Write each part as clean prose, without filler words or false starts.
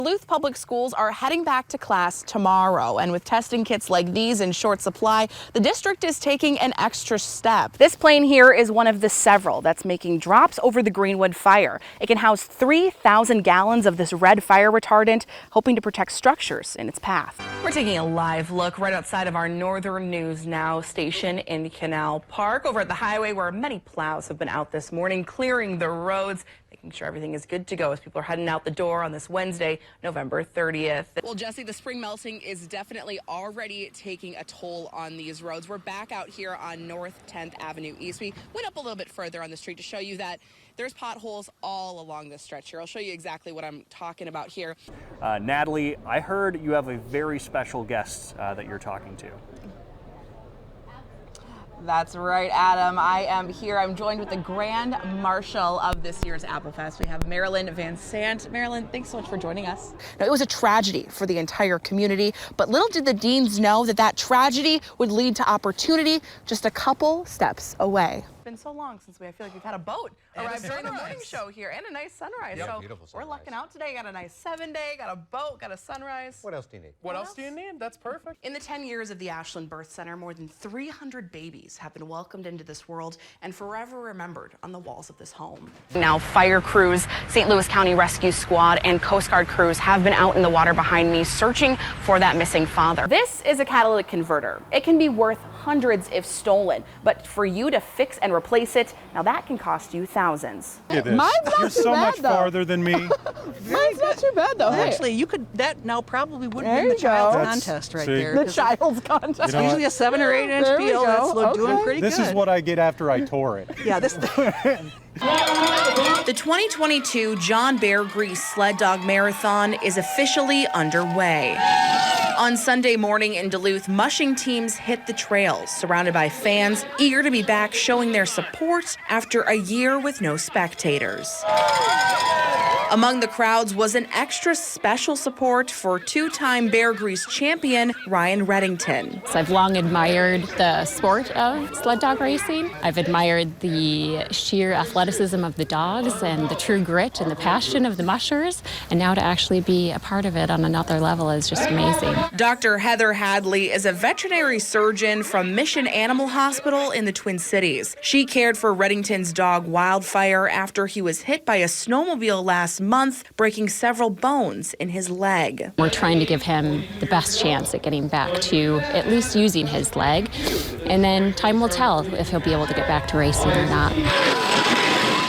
Duluth Public Schools are heading back to class tomorrow, and with testing kits like these in short supply, the district is taking an extra step. This plane here is one of the several that's making drops over the Greenwood fire. It can house 3,000 gallons of this red fire retardant, hoping to protect structures in its path. We're taking a live look right outside of our Northern News Now station in Canal Park, over at the highway where many plows have been out this morning, clearing the roads, making sure everything is good to go as people are heading out the door on this Wednesday, November 30th. Well, Jesse, the spring melting is definitely already taking a toll on these roads. We're back out here on North 10th Avenue East. We went up a little bit further on the street to show you that there's potholes all along this stretch here. I'll show you exactly what I'm talking about here. Natalie, I heard you have a very special guest that you're talking to. That's right, Adam. I am here. I'm joined with the Grand Marshal of this year's Apple Fest. We have Marilyn Van Sant. Marilyn, thanks so much for joining us. Now, it was a tragedy for the entire community, but little did the deans know that that tragedy would lead to opportunity just a couple steps away. It's been so long since I feel like we've had a boat arrive during the morning show here, and a nice sunrise. Yep, so beautiful sunrise. We're lucking out today. Got a nice 7-day, got a boat, got a sunrise. What else do you need? What else do you need? That's perfect. In the 10 years of the Ashland Birth Center, more than 300 babies have been welcomed into this world and forever remembered on the walls of this home. Now, fire crews, St. Louis County Rescue Squad, and Coast Guard crews have been out in the water behind me searching for that missing father. This is a catalytic converter. It can be worth hundreds if stolen, but for you to fix and replace it, now that can cost you thousands. Mine's not You're too so bad, much though. farther than me. Mine's not too bad though. Hey, Actually, you could, that now probably would There win the you child's go. contest right See? there. the 'cause child's contest. It's usually a 7 or 8 inch There we peel. go. That's doing Okay. pretty This good. is what I get after I tore it. Yeah, this. The 2022 John Bear Grease Sled Dog Marathon is officially underway. On Sunday morning in Duluth, mushing teams hit the trails, surrounded by fans eager to be back showing their support after a year with no spectators. Among the crowds was an extra special support for two-time Bear Grease champion Ryan Reddington. So I've long admired the sport of sled dog racing. I've admired the sheer athleticism of the dogs and the true grit and the passion of the mushers. And now to actually be a part of it on another level is just amazing. Dr. Heather Hadley is a veterinary surgeon from Mission Animal Hospital in the Twin Cities. She cared for Reddington's dog Wildfire after he was hit by a snowmobile last month, breaking several bones in his leg. We're trying to give him the best chance at getting back to at least using his leg. And then time will tell if he'll be able to get back to racing or not.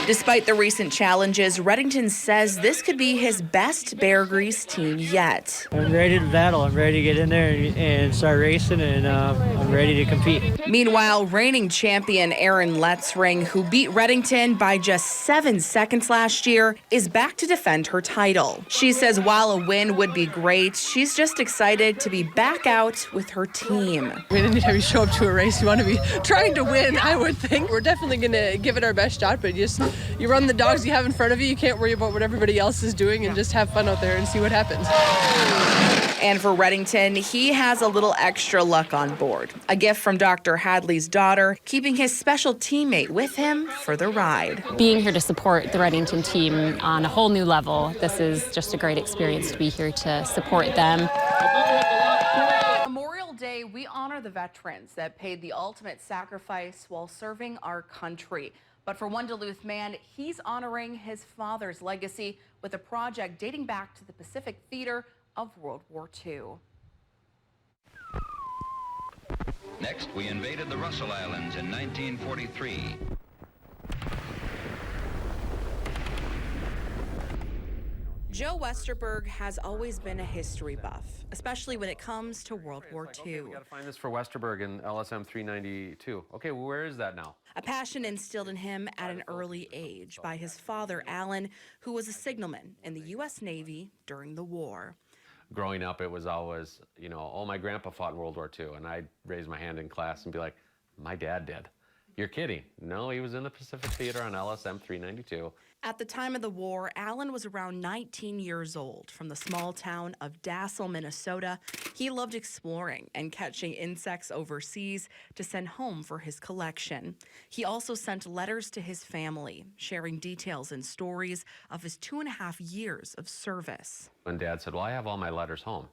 Despite the recent challenges, Reddington says this could be his best Bear Grease team yet. I'm ready to battle. I'm ready to get in there and start racing, and I'm ready to compete. Meanwhile, reigning champion Erin Letzring, who beat Reddington by just 7 seconds last year, is back to defend her title. She says while a win would be great, she's just excited to be back out with her team. I mean, anytime you show up to a race, you want to be trying to win, I would think. We're definitely going to give it our best shot, but you run the dogs you have in front of you. You can't worry about what everybody else is doing and just have fun out there and see what happens. And for Reddington, he has a little extra luck on board. A gift from Dr. Hadley's daughter, keeping his special teammate with him for the ride. Being here to support the Reddington team on a whole new level, this is just a great experience to be here to support them. Memorial Day, we honor the veterans that paid the ultimate sacrifice while serving our country. But for one Duluth man, he's honoring his father's legacy with a project dating back to the Pacific theater of World War II. Next, we invaded the Russell Islands in 1943. Joe Westerberg has always been a history buff, especially when it comes to World War II. Okay, we gotta find this for Westerberg in LSM 392. Okay, well, where is that now? A passion instilled in him at an early age by his father, Alan, who was a signalman in the U.S. Navy during the war. Growing up, it was always, oh, my grandpa fought in World War II, and I'd raise my hand in class and be like, my dad did. You're kidding. No, he was in the Pacific Theater on LSM 392. At the time of the war, Alan was around 19 years old from the small town of Dassel, Minnesota. He loved exploring and catching insects overseas to send home for his collection. He also sent letters to his family, sharing details and stories of his 2.5 years of service. When Dad said, well, I have all my letters home.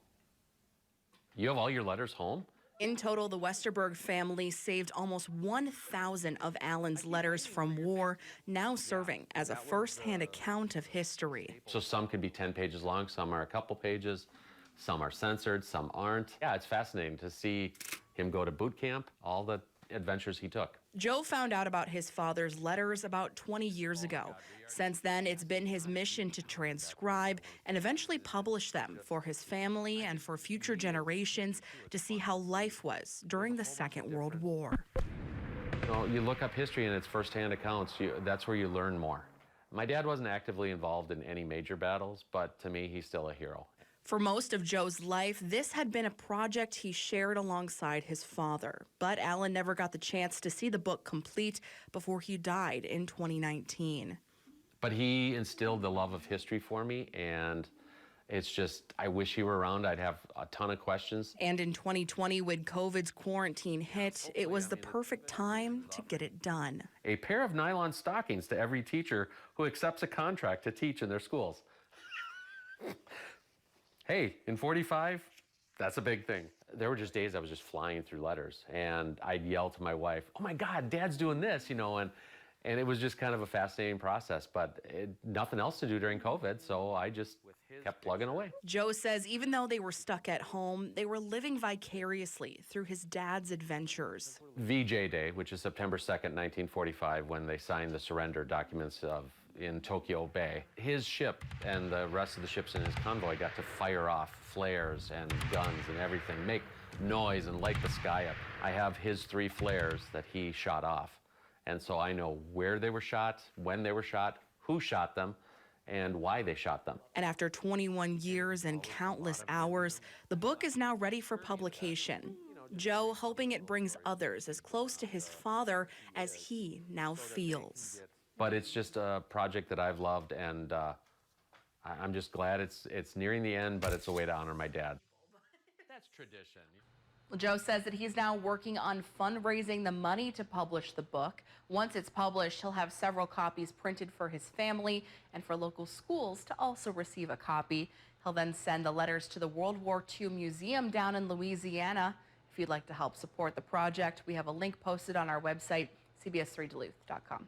You have all your letters home? In total, the Westerberg family saved almost 1,000 of Alan's letters from war, now serving as a first-hand account of history. So some could be 10 pages long, some are a couple pages, some are censored, some aren't. Yeah, it's fascinating to see him go to boot camp, all the adventures he took. Joe found out about his father's letters about 20 years ago. Since then, it's been his mission to transcribe and eventually publish them for his family and for future generations to see how life was during the Second World War. You look up history and it's first-hand accounts. That's where you learn more. My dad wasn't actively involved in any major battles, but to me, he's still a hero. For most of Joe's life, this had been a project he shared alongside his father. But Alan never got the chance to see the book complete before he died in 2019. But he instilled the love of history for me, and it's just, I wish he were around. I'd have a ton of questions. And in 2020, when COVID's quarantine hit, it was the perfect time to get it done. A pair of nylon stockings to every teacher who accepts a contract to teach in their schools. Hey, in 45, that's a big thing. There were just days I was just flying through letters, and I'd yell to my wife, oh my God, Dad's doing this, and it was just kind of a fascinating process, but nothing else to do during COVID, so I just kept plugging away. Joe says even though they were stuck at home, they were living vicariously through his dad's adventures. VJ Day, which is September 2nd, 1945, when they signed the surrender documents in Tokyo Bay. His ship and the rest of the ships in his convoy got to fire off flares and guns and everything, make noise and light the sky up. I have his 3 flares that he shot off. And so I know where they were shot, when they were shot, who shot them, and why they shot them. And after 21 years and countless hours, the book is now ready for publication. Joe hoping it brings others as close to his father as he now feels. But it's just a project that I've loved, and I'm just glad it's nearing the end, but it's a way to honor my dad. That's tradition. Well, Joe says that he's now working on fundraising the money to publish the book. Once it's published, he'll have several copies printed for his family and for local schools to also receive a copy. He'll then send the letters to the World War II Museum down in Louisiana. If you'd like to help support the project, we have a link posted on our website, cbs3duluth.com.